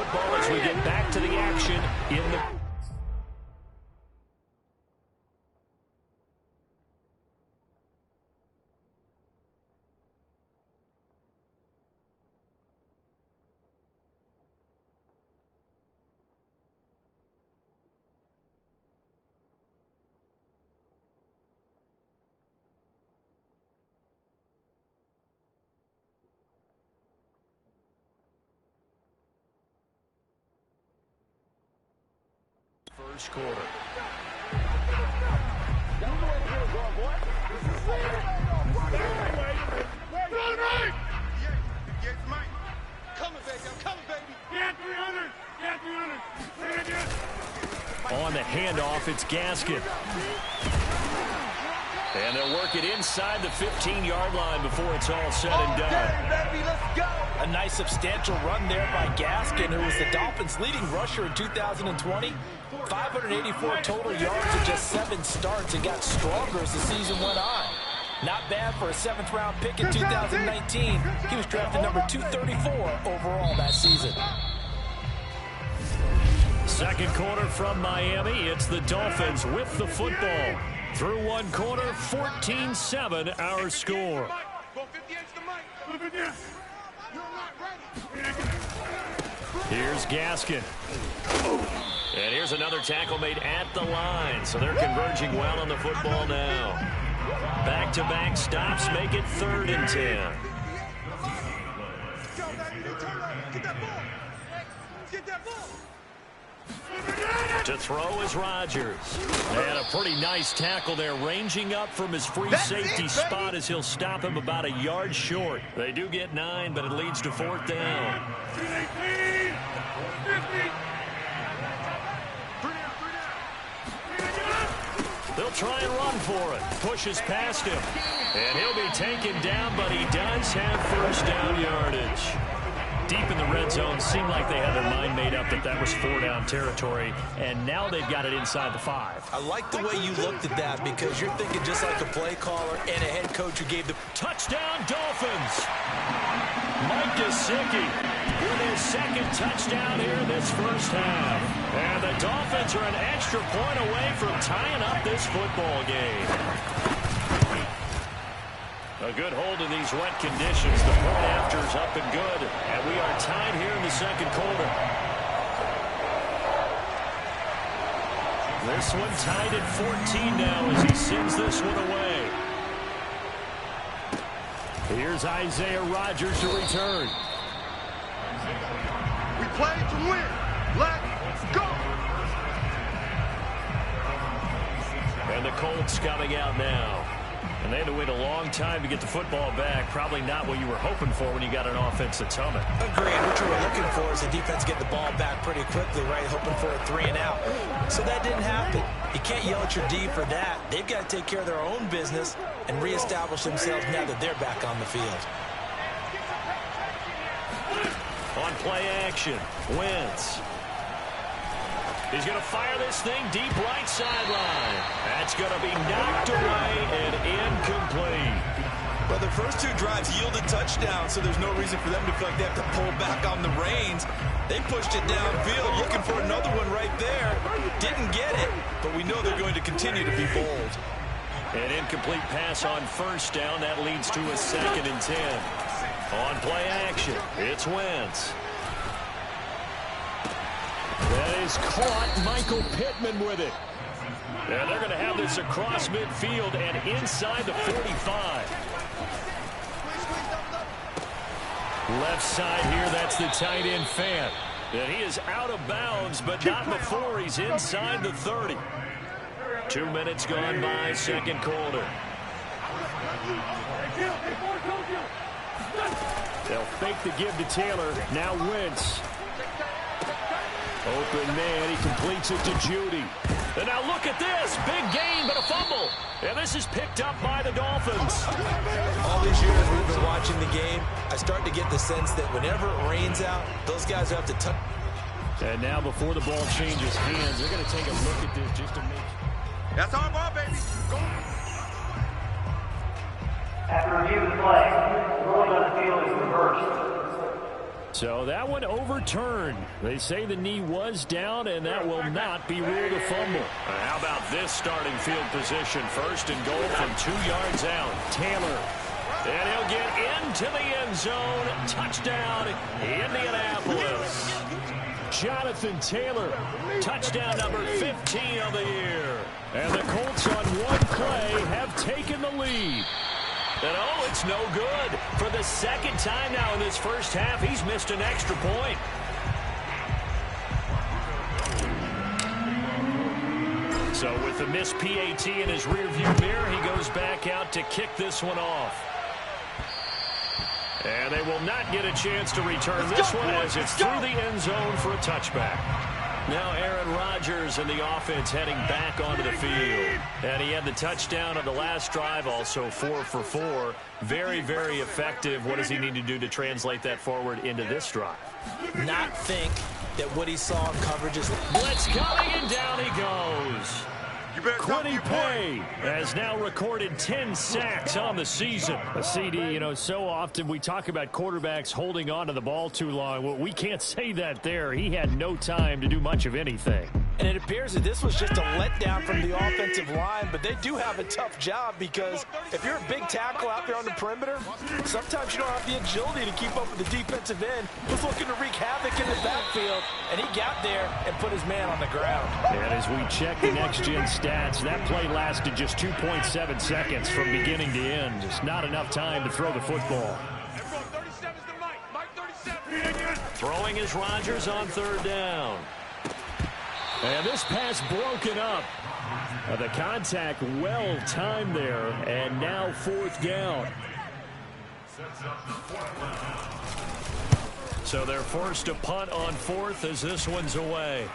football as we get back to the action in the... First quarter. On the handoff, it's Gaskin. And they'll work it inside the 15-yard line before it's all said and done. Baby, let's go. A nice substantial run there by Gaskin, who was the Dolphins' leading rusher in 2020. 584 total yards in just 7 starts and got stronger as the season went on. Not bad for a 7th-round pick in 2019. He was drafted number 234 overall that season. Second quarter from Miami. It's the Dolphins with the football. Through one quarter, 14-7 our score. Here's Gaskin. And here's another tackle made at the line. So they're converging well on the football now. Back-to-back stops make it 3rd and 10. To throw is Rodgers. And a pretty nice tackle there, ranging up from his free safety spot as he'll stop him about a yard short. They do get 9, but it leads to 4th down. They'll try and run for it. Pushes past him. And he'll be taken down, but he does have first down yardage. Deep in the red zone, seemed like they had their mind made up that that was 4-down territory, and now they've got it inside the 5. I like the way you looked at that because you're thinking just like a play caller and a head coach who gave the touchdown Dolphins. Mike Gesicki with his 2nd touchdown here in this first half. And the Dolphins are an extra point away from tying up this football game. A good hold in these wet conditions. The point after is up and good. And we are tied here in the second quarter. This one tied at 14 now as he sends this one away. Here's Isaiah Rodgers to return. We play to win. Let's go. And the Colts coming out now. And they had to wait a long time to get the football back. Probably not what you were hoping for when you got an offense that's humming. Agreed. What you were looking for is the defense get the ball back pretty quickly, right? Hoping for a 3 and out. So that didn't happen. You can't yell at your D for that. They've got to take care of their own business and reestablish themselves now that they're back on the field. On play action, Wentz. He's going to fire this thing deep right sideline. That's going to be knocked away and incomplete. Well, the first 2 drives yielded touchdowns, so there's no reason for them to feel like they have to pull back on the reins. They pushed it downfield, looking for another one right there. Didn't get it, but we know they're going to continue to be bold. An incomplete pass on first down. That leads to a 2nd and 10. On play action, it's Wentz. That is caught. Michael Pittman with it. And they're going to have this across midfield and inside the 45. Left side here, that's the tight end Fant. And he is out of bounds, but not before he's inside the 30. 2 minutes gone by, second quarter. They'll fake the give to Taylor. Now Wentz. Open man, he completes it to Judy. And now look at this. Big gain, but a fumble. And this is picked up by the Dolphins. All these years we've been watching the game, I start to get the sense that whenever it rains out, those guys have to touch. And now before the ball changes hands, they're going to take a look at this just to make. That's our ball, baby. Go. After review of the play, the ruling on the field is reversed. So that one overturned. They say the knee was down, and that will not be ruled a fumble. How about this starting field position? First and goal from 2 yards out. Taylor. And he'll get into the end zone. Touchdown, Indianapolis. Jonathan Taylor, touchdown number 15 of the year. And the Colts on one play have taken the lead. And oh, it's no good. For the second time now in this first half, he's missed an extra point. So with the missed PAT in his rearview mirror, he goes back out to kick this one off. And they will not get a chance to return this one as it's through the end zone for a touchback. Now Aaron Rodgers and the offense heading back onto the field. And he had the touchdown on the last drive, also 4 for 4. Very, very effective. What does he need to do to translate that forward into this drive? Not think that what he saw in coverage is... Blitz coming, and down he goes. Quiddy Pay has now recorded 10 sacks on the season. A CD, so often we talk about quarterbacks holding on to the ball too long. Well, we can't say that there. He had no time to do much of anything. And it appears that this was just a letdown from the offensive line, but they do have a tough job because if you're a big tackle out there on the perimeter, sometimes you don't have the agility to keep up with the defensive end who's looking to wreak havoc in the backfield, and he got there and put his man on the ground. And as we check the next-gen stats, that play lasted just 2.7 seconds from beginning to end. Just not enough time to throw the football. Throwing is Rodgers on third down. And this pass broken up. The contact well timed there, and now fourth down. So they're forced to punt on fourth as this one's away.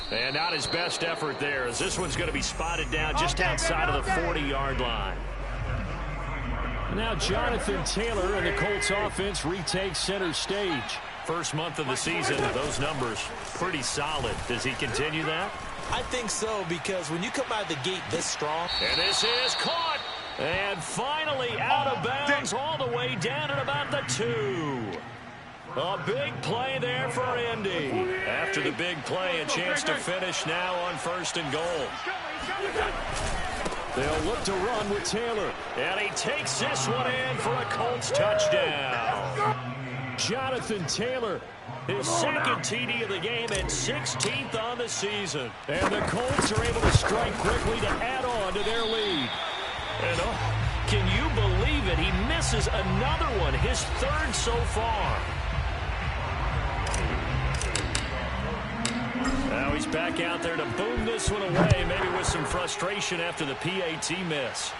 And not his best effort there, as this one's going to be spotted down just outside of the 40-yard line. Now Jonathan Taylor and the Colts offense retakes center stage. First month of the season, those numbers pretty solid. Does he continue that? I think so, because when you come out of the gate this strong... And this is caught. And finally out of bounds all the way down at about the 2. A big play there for Indy. After the big play, a chance to finish now on first and goal. They'll look to run with Taylor. And he takes this one in for a Colts touchdown. Jonathan Taylor, his second TD of the game and 16th on the season. And the Colts are able to strike quickly to add on to their lead. And can you believe it? He misses another one, his third so far. Now he's back out there to boom this one away, maybe with some frustration after the PAT miss.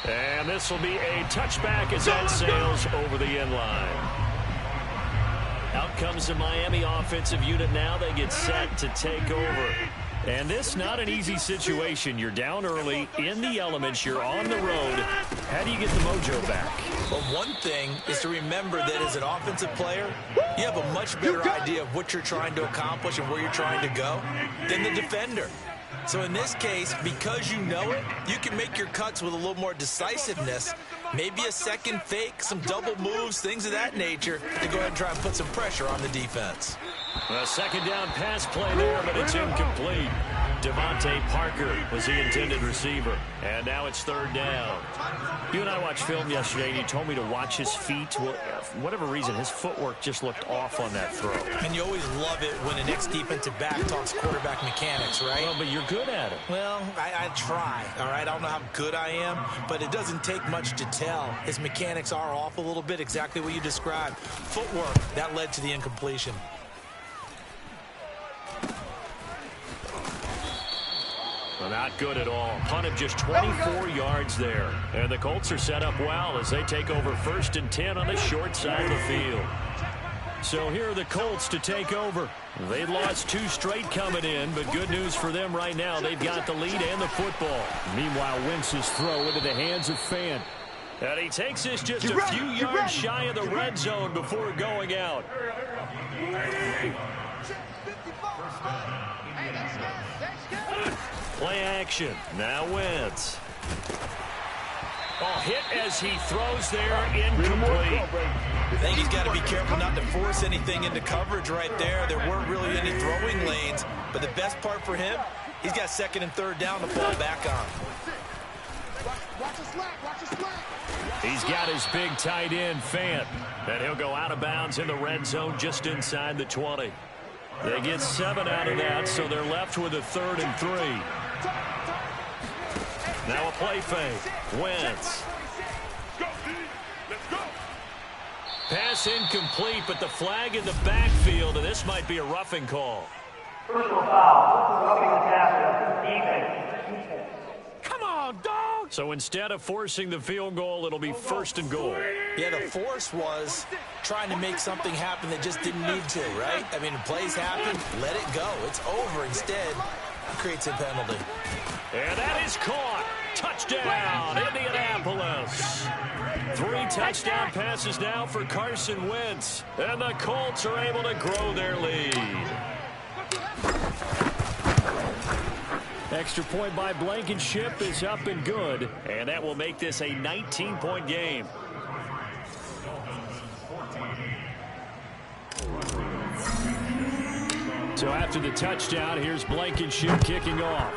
And this will be a touchback as that sails over the end line. Out comes the Miami offensive unit now. They get set to take over. And this not an easy situation. You're down early, in the elements, you're on the road. How do you get the mojo back? Well, one thing is to remember that as an offensive player, you have a much better idea of what you're trying to accomplish and where you're trying to go than the defender. So in this case, because you know it, you can make your cuts with a little more decisiveness. Maybe a second fake, some double moves, things of that nature to go ahead and try and put some pressure on the defense. A second down pass play there, but it's incomplete. Devontae Parker was the intended receiver. And now it's third down. You and I watched film yesterday, and you told me to watch his feet. Well, for whatever reason, his footwork just looked off on that throw. And you always love it when the next defensive back talks quarterback mechanics, right? Well, but you're good at it. Well, I try, all right? I don't know how good I am, but it doesn't take much to tell. His mechanics are off a little bit, exactly what you described. Footwork, that led to the incompletion. Well, not good at all. Punt of just 24 yards there. And the Colts are set up well as they take over 1st and 10 on the short side of the field. So here are the Colts to take over. They lost 2 straight coming in, but good news for them right now. They've got the lead and the football. Meanwhile, Wentz's throw into the hands of Fant. And he takes this just a few yards shy of the red zone before going out. Play action. Now Wentz. Oh, hit as he throws there, incomplete. I think he's got to be careful not to force anything into coverage right there. There weren't really any throwing lanes, but the best part for him, he's got second and third down to fall back on. He's got his big tight end, Fant, and he'll go out of bounds in the red zone just inside the 20. They get 7 out of that, so they're left with a 3rd and 3. Now a play fake. Wentz. Pass incomplete, but the flag in the backfield, and this might be a roughing call. Personal foul. Roughing the passer. Defense. Come on, dog! So instead of forcing the field goal, it'll be 1st and goal. Yeah, the force was trying to make something happen that just didn't need to, right? I mean, plays happen, let it go. It's over. Instead, it creates a penalty. And that is caught. Touchdown, Indianapolis. 3 touchdown passes now for Carson Wentz. And the Colts are able to grow their lead. Extra point by Blankenship is up and good. And that will make this a 19-point game. So after the touchdown, here's Blankenship kicking off.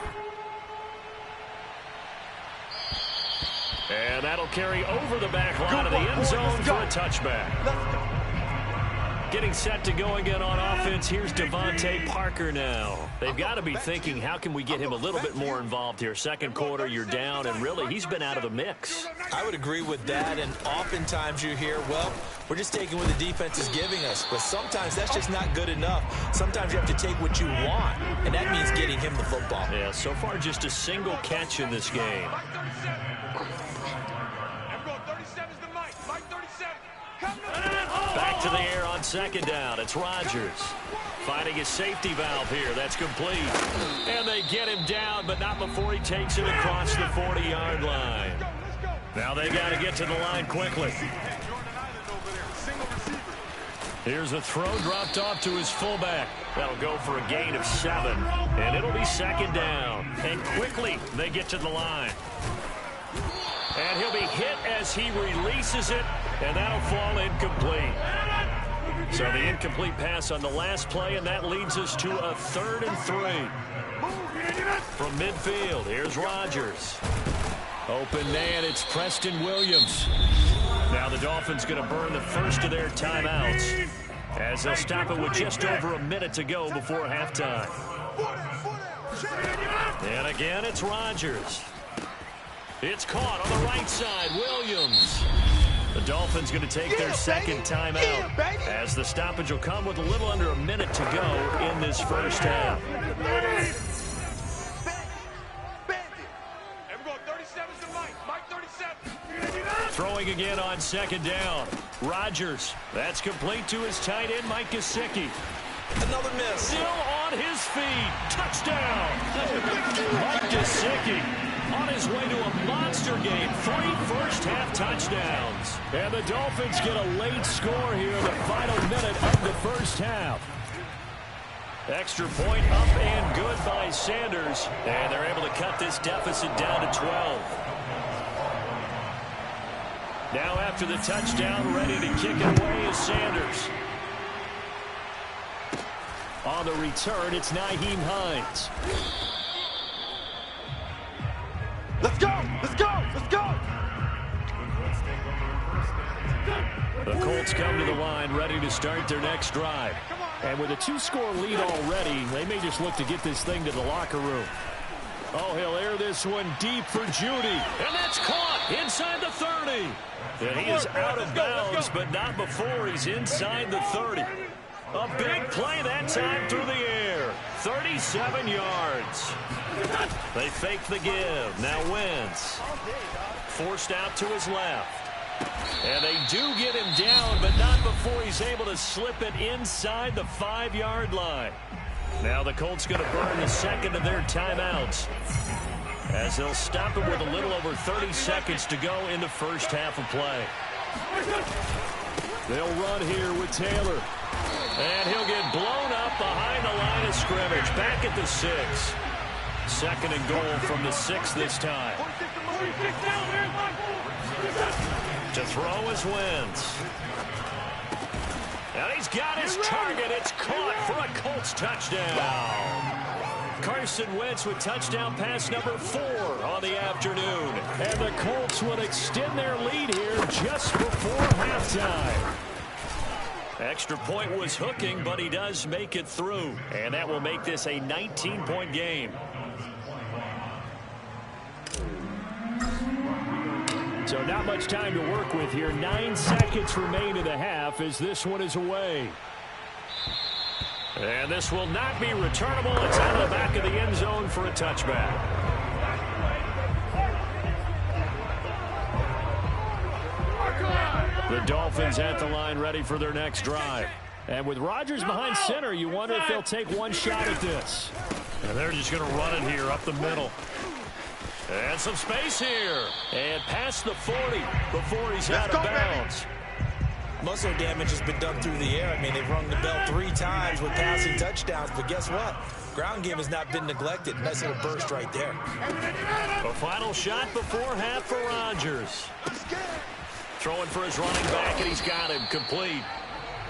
And that'll carry over the back line of the end zone for a touchback. Getting set to go again on offense, here's Devontae Parker now. They've got to be thinking, how can we get him a little bit more involved here? Second quarter, you're down, and really, he's been out of the mix. I would agree with that, and oftentimes you hear, well, we're just taking what the defense is giving us. But sometimes that's just not good enough. Sometimes you have to take what you want, and that means getting him the football. Yeah, so far just a single catch in this game. Back to the air on 2nd down. It's Rodgers. Finding his safety valve here. That's complete. And they get him down, but not before he takes it across the 40-yard line. Now they got to get to the line quickly. Here's a throw dropped off to his fullback. That'll go for a gain of 7. And it'll be 2nd down. And quickly they get to the line. And he'll be hit as he releases it, and that'll fall incomplete. So the incomplete pass on the last play, and that leads us to a 3rd and 3. From midfield, here's Rodgers. Open man, it's Preston Williams. Now the Dolphins going to burn the first of their timeouts as they'll stop it with just over a minute to go before halftime. And again, it's Rodgers. It's caught on the right side, Williams. The Dolphins going to take their second timeout as the stoppage will come with a little under a minute to go in this first half. Throwing again on 2nd down. Rodgers. That's complete to his tight end, Mike Gesicki. Another miss. Still on his feet. Touchdown. Mike Gesicki on his way to a monster game. 3 first-half touchdowns. And the Dolphins get a late score here in the final minute of the first half. Extra point up and good by Sanders. And they're able to cut this deficit down to 12. Now after the touchdown, ready to kick it away is Sanders. On the return, it's Nyheim Hines. Let's go! Let's go! Let's go! The Colts come to the line, ready to start their next drive. And with a 2-score lead already, they may just look to get this thing to the locker room. Oh, he'll air this one deep for Judy. And that's caught inside the 30. And he is out of bounds, but not before he's inside the 30. A big play that time through the air. 37 yards. They fake the give. Now Wentz. Forced out to his left. And they do get him down, but not before he's able to slip it inside the 5-yard line. Now the Colts going to burn the second of their timeouts as they'll stop it with a little over 30 seconds to go in the first half of play. They'll run here with Taylor. And he'll get blown up behind the line of scrimmage. Back at the 6. 2nd and goal from the 6 this time. To throw is Wentz. And he's got his target. It's caught for a Colts touchdown. Carson Wentz with touchdown pass number 4 on the afternoon. And the Colts would extend their lead here just before halftime. Extra point was hooking, but he does make it through. And that will make this a 19-point game. So not much time to work with here. 9 seconds remain in the half as this one is away. And this will not be returnable. It's out of the back of the end zone for a touchback. The Dolphins at the line ready for their next drive. And with Rodgers behind center, you wonder if they'll take one shot at this. And they're just going to run it here up the middle. And some space here. And past the 40 before he's out of bounds. Most of their damage has been done through the air. I mean, they've rung the bell 3 times with passing touchdowns. But guess what? Ground game has not been neglected. Nice little burst right there. A final shot before half for Rodgers. Throwing for his running back, and he's got him complete.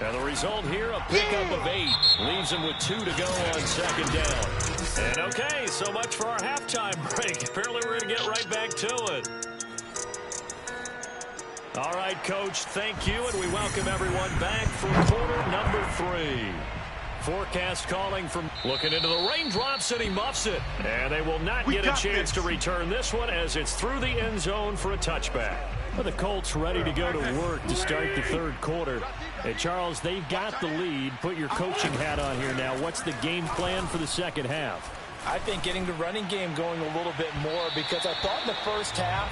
And the result here, a pickup of 8. Leaves him with 2 to go on second down. And okay, so much for our halftime break. Apparently we're going to get right back to it. All right, Coach, thank you, and we welcome everyone back for quarter number 3. Forecast calling from looking into the raindrops, and he muffs it. And they will not get a chance to return this one as it's through the end zone for a touchback. Well, the Colts ready to go to work to start the third quarter. Hey, Charles, they've got the lead. Put your coaching hat on here now. What's the game plan for the second half? I think getting the running game going a little bit more, because I thought in the first half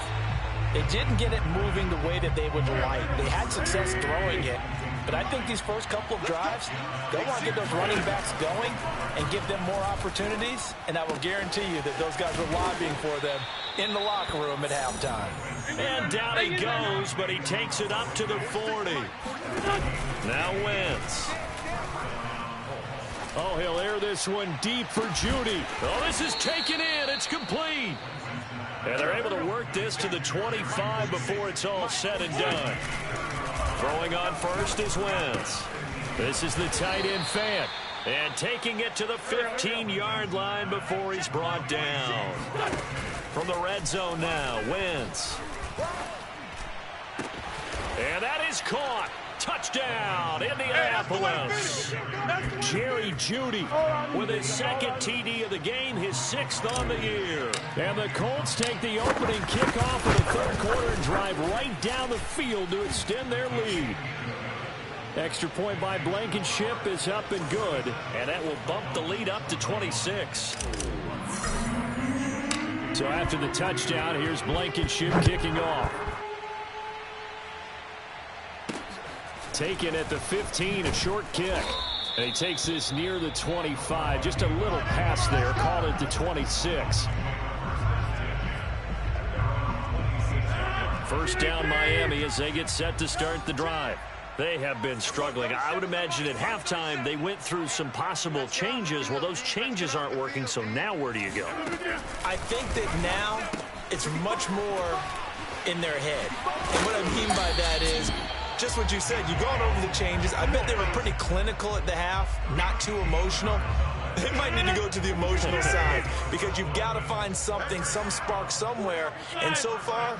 they didn't get it moving the way that they would like. They had success throwing it. But I think these first couple of drives, they'll want to get those running backs going and give them more opportunities. And I will guarantee you that those guys were lobbying for them in the locker room at halftime. And down he goes, but he takes it up to the 40. Now Wentz. Oh, he'll air this one deep for Judy. Oh, this is taken in. It's complete. And they're able to work this to the 25 before it's all said and done. Throwing on first is Wentz. This is the tight end Fant. And taking it to the 15-yard line before he's brought down. From the red zone now, Wentz. And that is caught. Touchdown, Indianapolis. Jerry Jeudy with his second TD of the game, his 6th on the year. And the Colts take the opening kickoff of the third quarter and drive right down the field to extend their lead. Extra point by Blankenship is up and good, and that will bump the lead up to 26. So after the touchdown, here's Blankenship kicking off. Taken at the 15, a short kick. And he takes this near the 25. Just a little pass there. Call it the 26. First down Miami as they get set to start the drive. They have been struggling. I would imagine at halftime they went through some possible changes. Well, those changes aren't working, so now where do you go? I think that now it's much more in their head. And what I mean by that is just what you said. You've gone over the changes. I bet they were pretty clinical at the half, not too emotional. They might need to go to the emotional side because you've got to find something, some spark somewhere. And so far,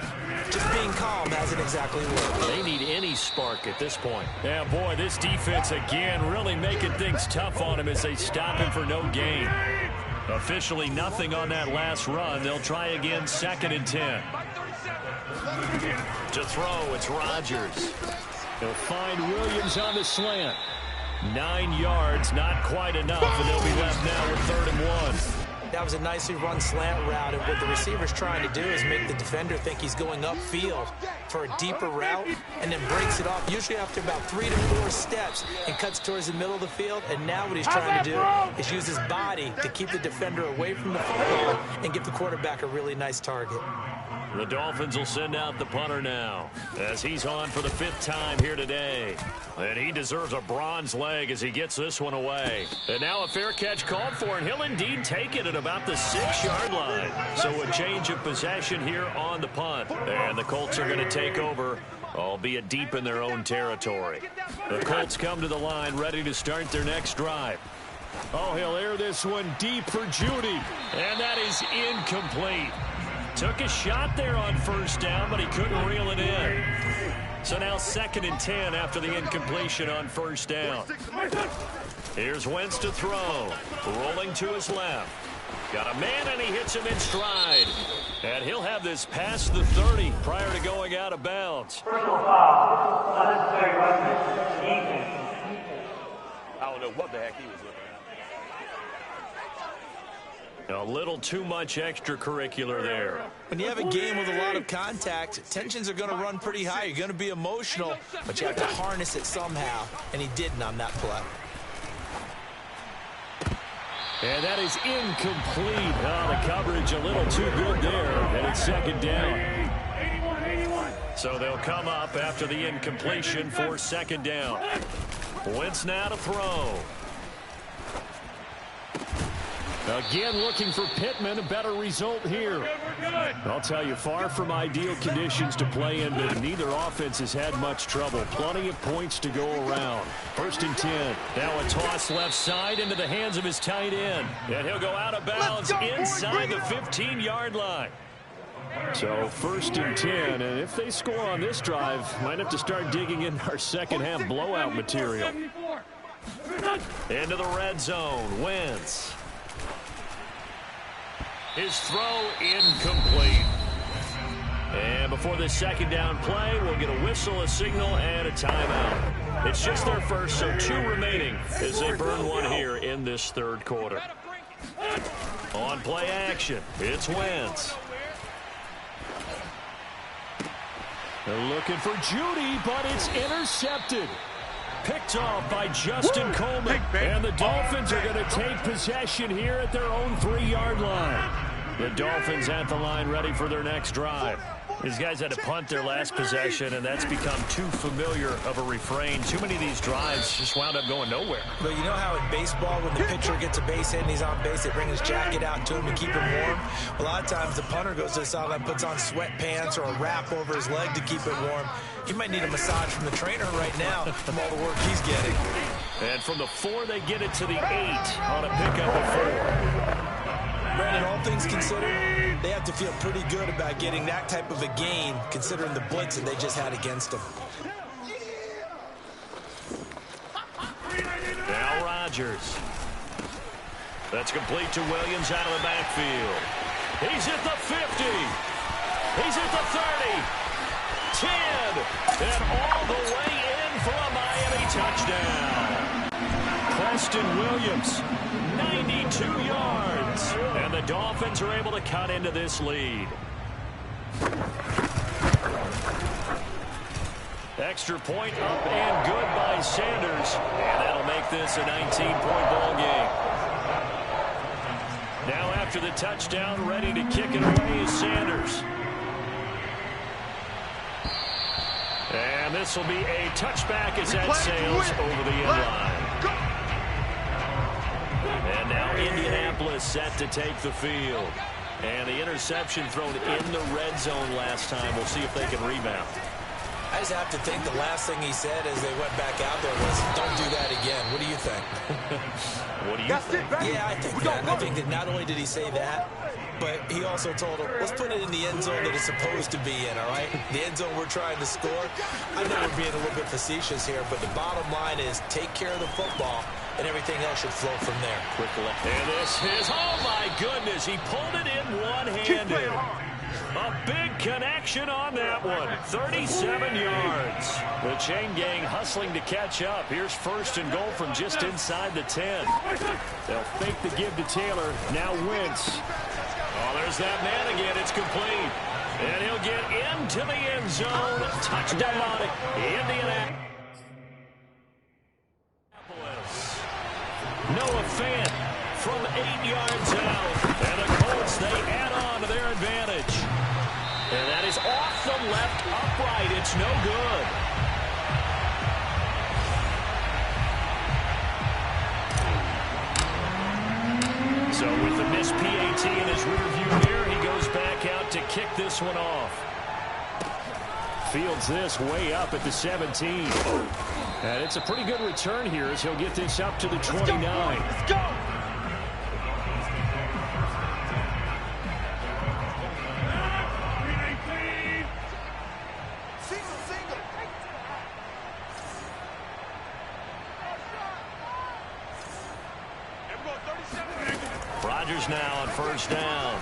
just being calm hasn't exactly worked. They need any spark at this point. Yeah, boy, this defense again really making things tough on him as they stop him for no gain. Officially nothing on that last run. They'll try again, 2nd and 10. To throw, it's Rodgers. He'll find Williams on the slant. 9 yards, not quite enough, and they'll be left now with 3rd and 1. That was a nicely run slant route, and what the receiver's trying to do is make the defender think he's going upfield for a deeper route, and then breaks it off, usually after about 3 to 4 steps, and cuts towards the middle of the field. And now what he's trying to do is use his body to keep the defender away from the football and give the quarterback a really nice target. The Dolphins will send out the punter now, as he's on for the 5th time here today. And he deserves a bronze leg as he gets this one away. And now a fair catch called for, and he'll indeed take it at about the 6-yard line. So a change of possession here on the punt. And the Colts are going to take over, albeit deep in their own territory. The Colts come to the line ready to start their next drive. Oh, he'll air this one deep for Judy. And that is incomplete. Took a shot there on 1st down, but he couldn't reel it in. So now 2nd and 10 after the incompletion on 1st down. Here's Wentz to throw. Rolling to his left. Got a man, and he hits him in stride. And he'll have this past the 30 prior to going out of bounds. Personal foul. Unnecessary roughness. Defense. I don't know what the heck he was looking at. A little too much extracurricular there. When you have a game with a lot of contact, tensions are going to run pretty high. You're going to be emotional, but you have to harness it somehow, and he didn't on that play. And that is incomplete. Oh, the coverage a little too good there, and it's 2nd down. So they'll come up after the incompletion for 2nd down. Wentz now to throw. Again, looking for Pittman, a better result here. I'll tell you, far from ideal conditions to play in, but neither offense has had much trouble. Plenty of points to go around. 1st and 10. Now a toss left side into the hands of his tight end. And he'll go out of bounds inside the 15-yard line. So 1st and 10, and if they score on this drive, might have to start digging in our second-half blowout material. Into the red zone, Wentz. His throw incomplete. And before this 2nd down play, we'll get a whistle, a signal, and a timeout. It's just their first, so 2 remaining as they burn one here in this 3rd quarter. On play action, it's Wentz. They're looking for Judy, but it's intercepted. Picked off by Justin Coleman. And the Dolphins are going to take possession here at their own 3-yard line. The Dolphins at the line ready for their next drive. These guys had to punt their last possession, and that's become too familiar of a refrain. Too many of these drives just wound up going nowhere. But you know how in baseball, when the pitcher gets a base hit and he's on base, they bring his jacket out to him to keep him warm? A lot of times the punter goes to the sideline, puts on sweatpants or a wrap over his leg to keep it warm. He might need a massage from the trainer right now from all the work he's getting. And from the 4, they get it to the 8 on a pickup of 4. Brandon, all things considered, they have to feel pretty good about getting that type of a gain, considering the blitz that they just had against them. Now Rodgers. That's complete to Williams out of the backfield. He's at the 50. He's at the 30. 10. And all the way in for a Miami touchdown. Preston Williams, 92 yards. And the Dolphins are able to cut into this lead. Extra point up and good by Sanders. And that'll make this a 19-point ball game. Now after the touchdown, ready to kick it away is Sanders. And this will be a touchback as that sails over the end line. And now Indianapolis set to take the field. And the interception thrown in the red zone last time. We'll see if they can rebound. I just have to think the last thing he said as they went back out there was, don't do that again. What do you think? What do you think? Yeah, I think that. I think that not only did he say that, but he also told him, let's put it in the end zone that it's supposed to be in, all right? The end zone we're trying to score. I know we're being a little bit facetious here, but the bottom line is take care of the football, and everything else should flow from there. And this is, oh my goodness, he pulled it in one-handed. A big connection on that one. 37 yards. The chain gang hustling to catch up. Here's 1st and goal from just inside the 10. They'll fake the give to Taylor. Now Wentz. Oh, there's that man again. It's complete. And he'll get into the end zone. Touchdown, Indianapolis. Noah Fant from 8 yards out. And the Colts, they add on to their advantage. And that is off the left upright. It's no good. So with the missed PAT in his rearview mirror, he goes back out to kick this one off. Fields this way up at the 17. And it's a pretty good return here as he'll get this up to the 29. Let's go! Rodgers now on first down.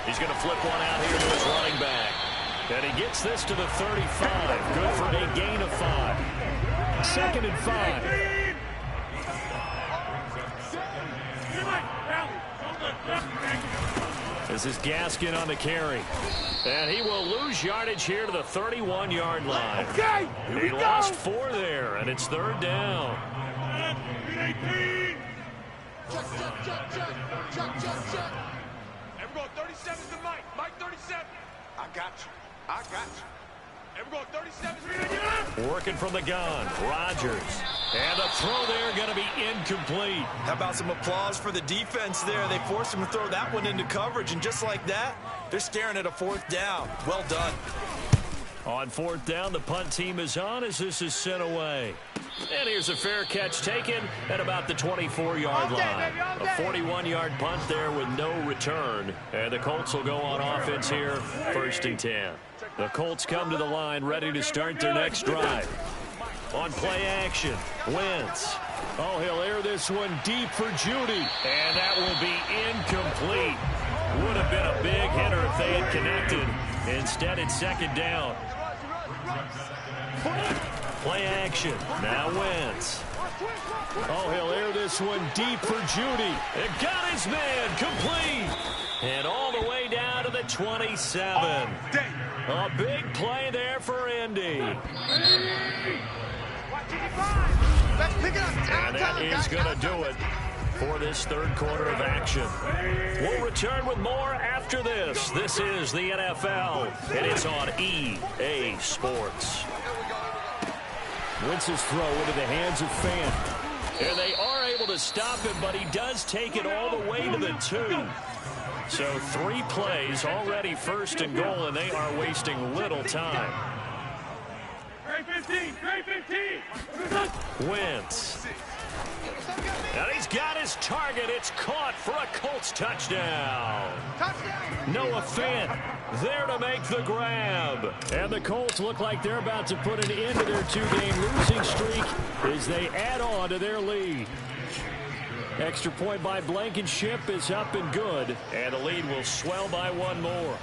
He's going to flip one out here to his running back. And he gets this to the 35. Good for a gain of 5. 2nd and 5. This is Gaskin on the carry. And he will lose yardage here to the 31-yard line. Okay, he lost 4 there, and it's 3rd down. Check. Everyone, 37 to Mike. Mike, 37. I got you. Everyone, 37. Working from the gun, Rodgers. And the throw there going to be incomplete. How about some applause for the defense there? They forced him to throw that one into coverage, and just like that, they're staring at a 4th down. Well done. On 4th down, the punt team is on as this is sent away. And here's a fair catch taken at about the 24-yard line. A 41-yard punt there with no return. And the Colts will go on offense here, 1st and 10. The Colts come to the line ready to start their next drive. On play action, Wentz. Oh, he'll air this one deep for Judy. And that will be incomplete. Would have been a big hitter if they had connected. Instead, it's 2nd down. Play action. Now Wentz. Oh, he'll air this one deep for Judy. It got his man complete. And all the way down to the 27. A big play there for Indy. And that is going to do it for this 3rd quarter of action. We'll return with more after this. This is the NFL, and it's on EA Sports. Wentz's throw into the hands of Fant. And they are able to stop him, but he does take it all the way to the 2. So 3 plays already 1st and goal, and they are wasting little time. Wentz. And he's got his target. It's caught for a Colts touchdown. Noah Fant there to make the grab. And the Colts look like they're about to put an end to their 2-game losing streak as they add on to their lead. Extra point by Blankenship is up and good. And the lead will swell by 1 more.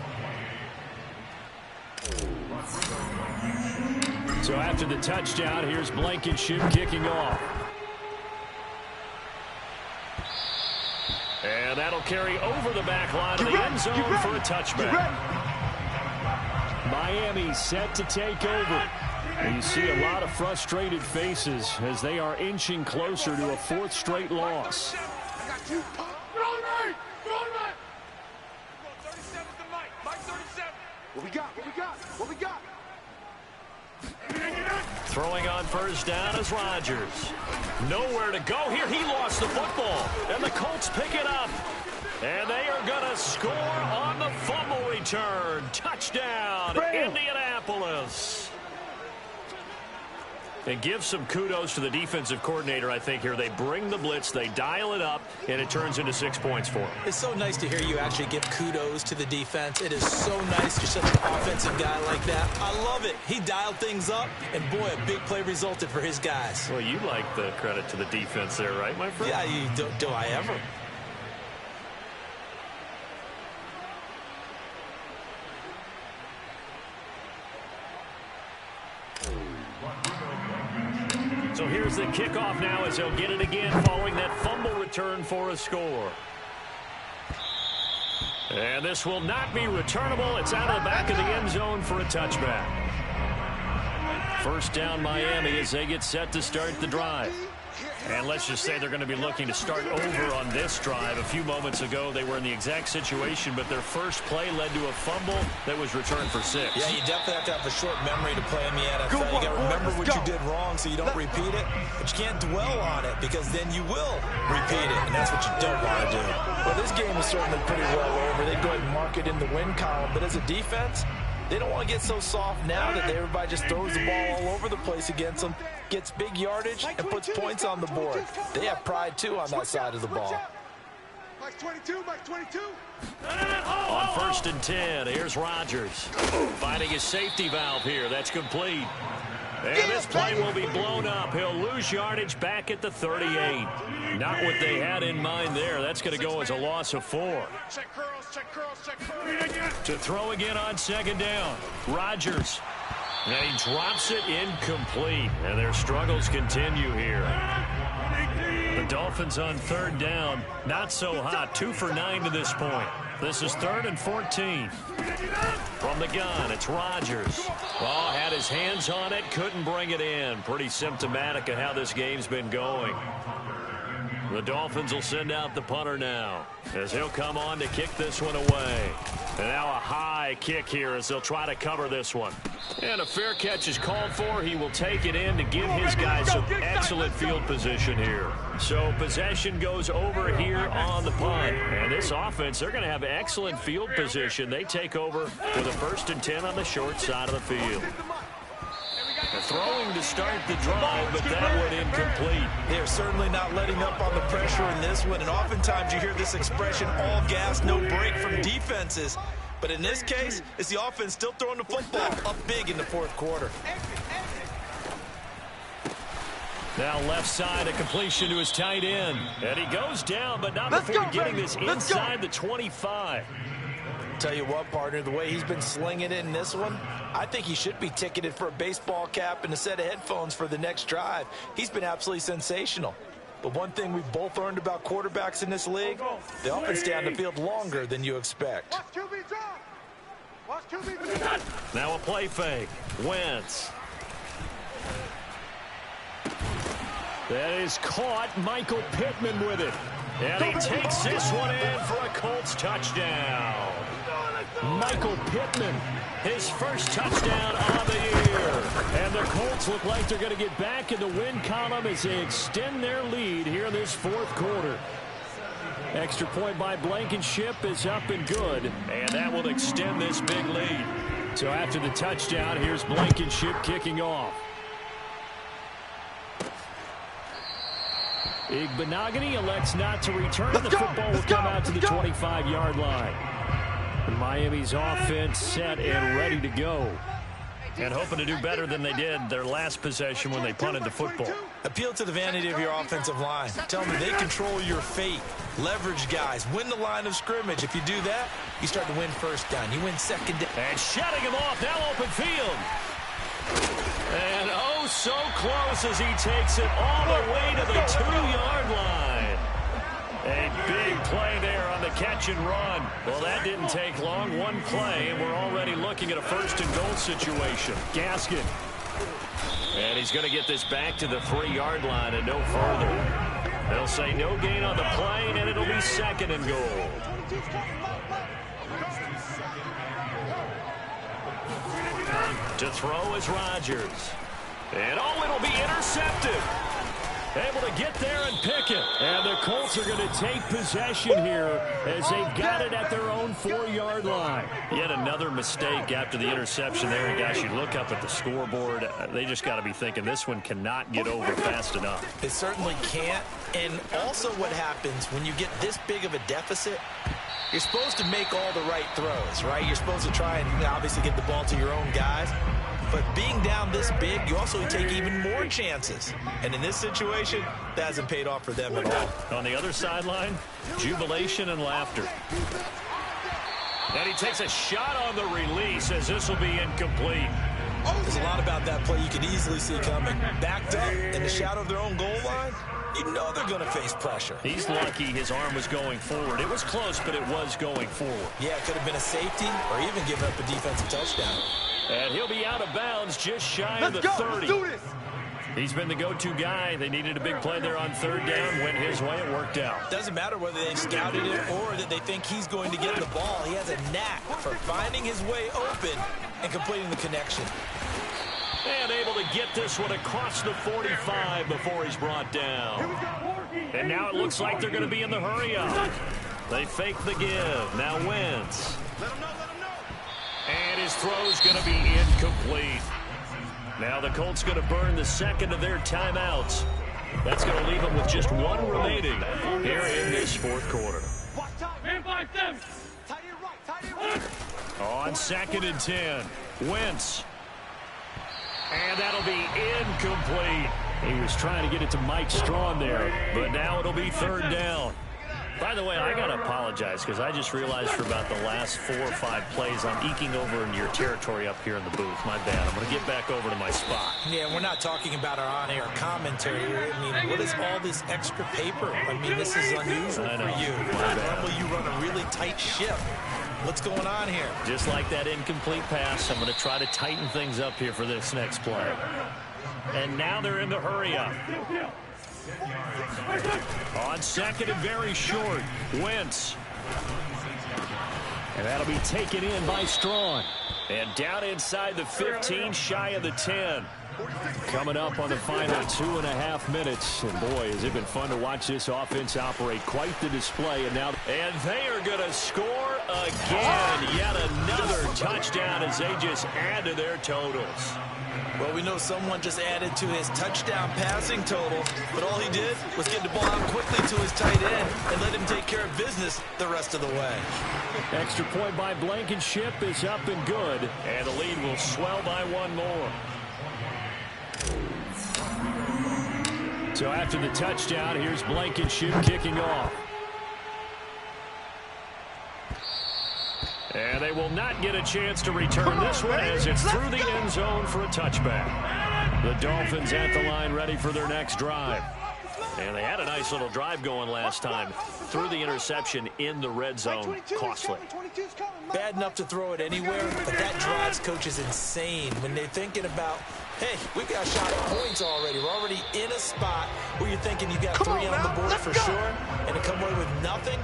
So after the touchdown, here's Blankenship kicking off. And that'll carry over the back line of the end zone for a touchback. Miami set to take over. And you see a lot of frustrated faces as they are inching closer to a 4th straight loss. What we got? Throwing on first down is Rodgers. Nowhere to go here. He lost the football. And the Colts pick it up. And they are going to score on the fumble return. Touchdown, Indianapolis. And give some kudos to the defensive coordinator, I think, here. They bring the blitz, they dial it up, and it turns into 6 points for them. It's so nice to hear you actually give kudos to the defense. It is so nice. You're such an offensive guy like that. I love it. He dialed things up, and boy, a big play resulted for his guys. Well, you like the credit to the defense there, right, my friend? Yeah, do I ever? So here's the kickoff now as he'll get it again following that fumble return for a score. And this will not be returnable. It's out of the back of the end zone for a touchback. First down Miami as they get set to start the drive. And let's just say they're going to be looking to start over on this drive. A few moments ago, they were in the exact situation, but their first play led to a fumble that was returned for 6. Yeah, you definitely have to have a short memory to play in the NFL. You got to remember what you did wrong so you don't repeat it, but you can't dwell on it because then you will repeat it, and that's what you don't want to do. Well, this game is certainly pretty well over. They go ahead and mark it in the win column, but as a defense, they don't want to get so soft now that everybody just throws the ball all over the place against them, gets big yardage, and puts points on the board. They have pride, too, on that side of the ball. Mike 22, Mike 22. On 1st and 10, here's Rodgers. Finding his safety valve here. That's complete. And this play will be blown up. He'll lose yardage back at the 38. Not what they had in mind there. That's going to go as a loss of 4. Check curls, check curls, check curls. To throw again on 2nd down. Rodgers. And he drops it incomplete. And their struggles continue here. The Dolphins on 3rd down. Not so hot. 2 for 9 to this point. This is 3rd and 14. From the gun, it's Rodgers. Oh, had his hands on it, couldn't bring it in. Pretty symptomatic of how this game's been going. The Dolphins will send out the punter now, as he'll come on to kick this one away. And now a high kick here as they'll try to cover this one. And a fair catch is called for. He will take it in to give his guys some excellent field position here. So possession goes over here on the punt. And this offense, they're going to have excellent field position. They take over with a 1st and 10 on the short side of the field. Throwing to start the drive, but that one incomplete. They're certainly not letting up on the pressure in this one, and oftentimes you hear this expression, all gas, no break from defenses. But in this case, it's the offense still throwing the football up big in the 4th quarter. Now left side, a completion to his tight end. And he goes down, but not before getting this inside the 25. Tell you what, partner, the way he's been slinging it in this one, I think he should be ticketed for a baseball cap and a set of headphones for the next drive. He's been absolutely sensational. But one thing we've both learned about quarterbacks in this league, they often stay on the field longer than you expect. Watch QB drop. Watch QB drop. Now a play fake. Wentz. That is caught. Michael Pittman with it. And he takes this one in for a Colts touchdown. Michael Pittman, his first touchdown of the year. And the Colts look like they're going to get back in the win column as they extend their lead here in this 4th quarter. Extra point by Blankenship is up and good. And that will extend this big lead. So after the touchdown, here's Blankenship kicking off. Igbenogany elects not to return. The football will come out to the 25-yard line. Miami's offense set and ready to go. And hoping to do better than they did their last possession when they punted the football. Appeal to the vanity of your offensive line. Tell them they control your fate. Leverage guys. Win the line of scrimmage. If you do that, you start to win 1st down. You win 2nd down. And shutting him off. Now open field. And oh, so close as he takes it all the way to the 2-yard line. A big play there on the catch and run. Well, that didn't take long. One play, and we're already looking at a 1st and goal situation. Gaskin. And he's going to get this back to the 3-yard line and no further. They'll say no gain on the play, and it'll be 2nd and goal. To throw is Rodgers. And oh, it'll be intercepted. Able to get there and pick it. And the Colts are going to take possession here as they've got it at their own 4-yard line. Yet another mistake after the interception there. And guys, you look up at the scoreboard, they just got to be thinking this one cannot get over fast enough. It certainly can't. And also what happens when you get this big of a deficit, you're supposed to make all the right throws, right? You're supposed to try and obviously get the ball to your own guys. But being down this big, you also take even more chances. And in this situation, that hasn't paid off for them at all. On the other sideline, jubilation and laughter. And he takes a shot on the release as this will be incomplete. There's a lot about that play you could easily see coming. Backed up in the shadow of their own goal line, you know they're going to face pressure. He's lucky his arm was going forward. It was close, but it was going forward. Yeah, it could have been a safety or even given up a defensive touchdown. And he'll be out of bounds just shy of the 30. Let's do this. He's been the go-to guy. They needed a big play there on third down. Went his way. It worked out. Doesn't matter whether they scouted it or that they think he's going to get the ball. He has a knack for finding his way open and completing the connection. And able to get this one across the 45 before he's brought down. And now it looks like they're going to be in the hurry-up. They fake the give. Now Wentz. And his throw's going to be incomplete. Now the Colts going to burn the second of their timeouts. That's going to leave them with just one remaining here in this fourth quarter. On 2nd and 10, Wentz. And that'll be incomplete. He was trying to get it to Mike Strawn there, but now it'll be third down. By the way, I got to apologize because I just realized for about the last 4 or 5 plays, I'm eking over into your territory up here in the booth. My bad. I'm going to get back over to my spot. Yeah, we're not talking about our on-air commentary here. I mean, what is all this extra paper? I mean, this is unusual for you. Normally you run a really tight ship. What's going on here? Just like that incomplete pass, I'm going to try to tighten things up here for this next play. And now they're in the hurry-up. On 2nd and very short, Wentz. And that'll be taken in by Strawn. And down inside the 15, shy of the 10. Coming up on the final 2.5 minutes. And boy, has it been fun to watch this offense operate. Quite the display. And they are going to score again. Yet another touchdown as they just add to their totals. Well, we know someone just added to his touchdown passing total, but all he did was get the ball out quickly to his tight end and let him take care of business the rest of the way. Extra point by Blankenship is up and good, and the lead will swell by one more. So after the touchdown, here's Blankenship kicking off. And they will not get a chance to return this one as it's through the end zone for a touchback. The Dolphins at the line ready for their next drive. And they had a nice little drive going last time. Threw the interception in the red zone. Costly. Bad enough to throw it anywhere, but that drives coaches insane when they're thinking about, hey, we've got a shot at points already. We're already in a spot where you're thinking you got 3 on the board for sure, and to come away with nothing,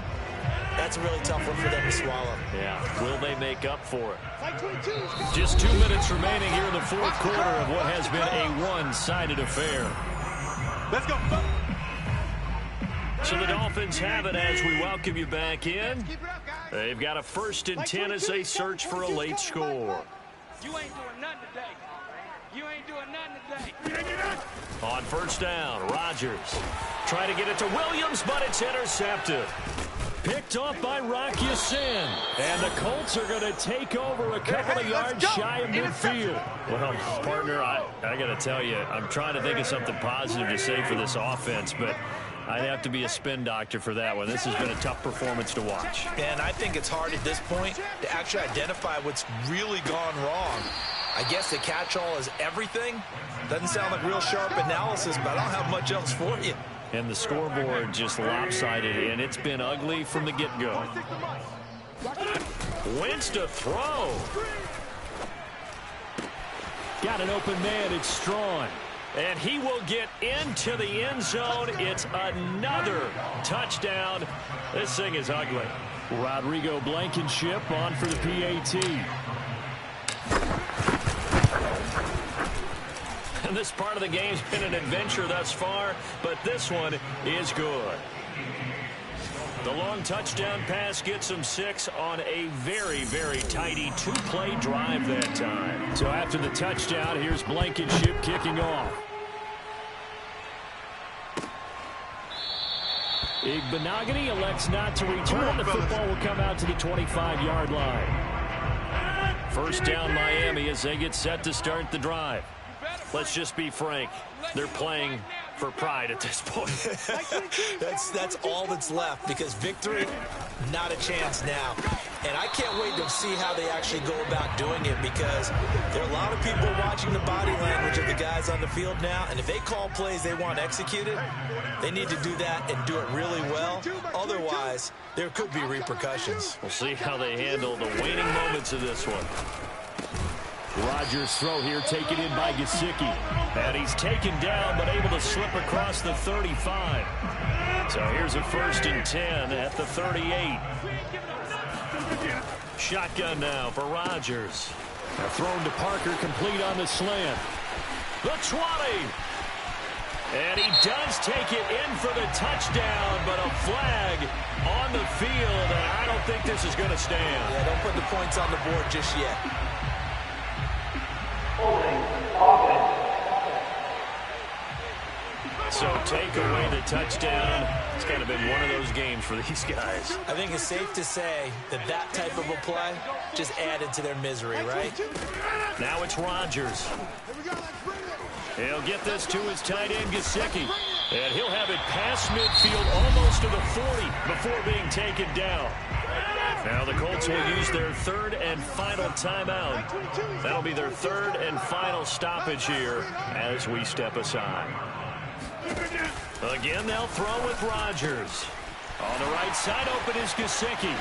that's a really tough one for them to swallow. Yeah, will they make up for it? Just 2 minutes remaining here in the fourth quarter of what has been a one-sided affair. Let's go. So the Dolphins have it as we welcome you back in. They've got a 1st and 10 as they search for a late score. You ain't doing nothing today. You ain't doing nothing today. On 1st down, Rodgers trying to get it to Williams, but it's intercepted. Picked off by Rock Ya-Sin. And the Colts are going to take over a couple of yards shy of midfield. Well, partner, I got to tell you, I'm trying to think of something positive to say for this offense, but I'd have to be a spin doctor for that one. This has been a tough performance to watch. And I think it's hard at this point to actually identify what's really gone wrong. I guess the catch-all is everything. Doesn't sound like real sharp analysis, but I don't have much else for you. And the scoreboard just lopsided, and it's been ugly from the get-go. Wentz to throw. Got an open man. It's Strawn. And he will get into the end zone. It's another touchdown. This thing is ugly. Rodrigo Blankenship on for the PAT. And this part of the game's been an adventure thus far, but this one is good. The long touchdown pass gets him 6 on a very, very tidy 2-play drive that time. So after the touchdown, here's Blankenship kicking off. Igbenogany elects not to return. The football will come out to the 25-yard line. 1st down Miami as they get set to start the drive. Let's just be frank. They're playing for pride at this point. That's all that's left, because victory, not a chance now. And I can't wait to see how they actually go about doing it, because there are a lot of people watching the body language of the guys on the field now, and if they call plays they want executed, they need to do that and do it really well. Otherwise, there could be repercussions. We'll see how they handle the waning moments of this one. Rodgers' throw here taken in by Gesicki. And he's taken down, but able to slip across the 35. So here's a 1st and 10 at the 38. Shotgun now for Rodgers. Now thrown to Parker, complete on the slant. The 20. And he does take it in for the touchdown, but a flag on the field, and I don't think this is going to stand. Yeah, don't put the points on the board just yet. So take away the touchdown. It's kind of been one of those games for these guys. I think it's safe to say that that type of a play just added to their misery, right? Now it's Rodgers. He'll get this to his tight end, Gesicki. And he'll have it past midfield almost to the 40 before being taken down. Now the Colts will use their 3rd and final timeout. That'll be their 3rd and final stoppage here as we step aside. Again, they'll throw with Rodgers. On the right side, open is Gesicki.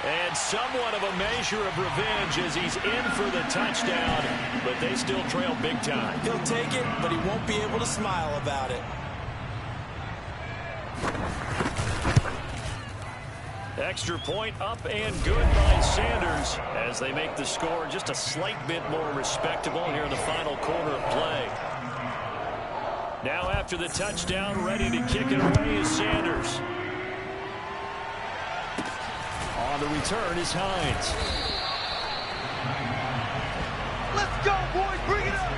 And somewhat of a measure of revenge as he's in for the touchdown, but they still trail big time. He'll take it, but he won't be able to smile about it. Extra point up and good by Sanders as they make the score just a slight bit more respectable here in the final quarter of play. Now after the touchdown, ready to kick it away is Sanders. On the return is Hines. Let's go, boys. Bring it up.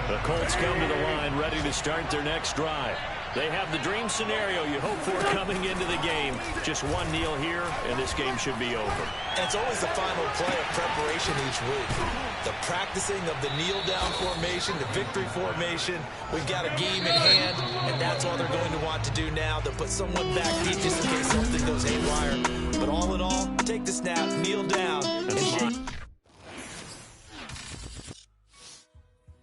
The Colts come to the line ready to start their next drive. They have the dream scenario you hope for coming into the game. Just one kneel here, and this game should be over. It's always the final play of preparation each week. The practicing of the kneel-down formation, the victory formation. We've got a game in hand, and that's all they're going to want to do now. They'll put someone back deep just in case something goes haywire. But all in all, take the snap, kneel down, and shake.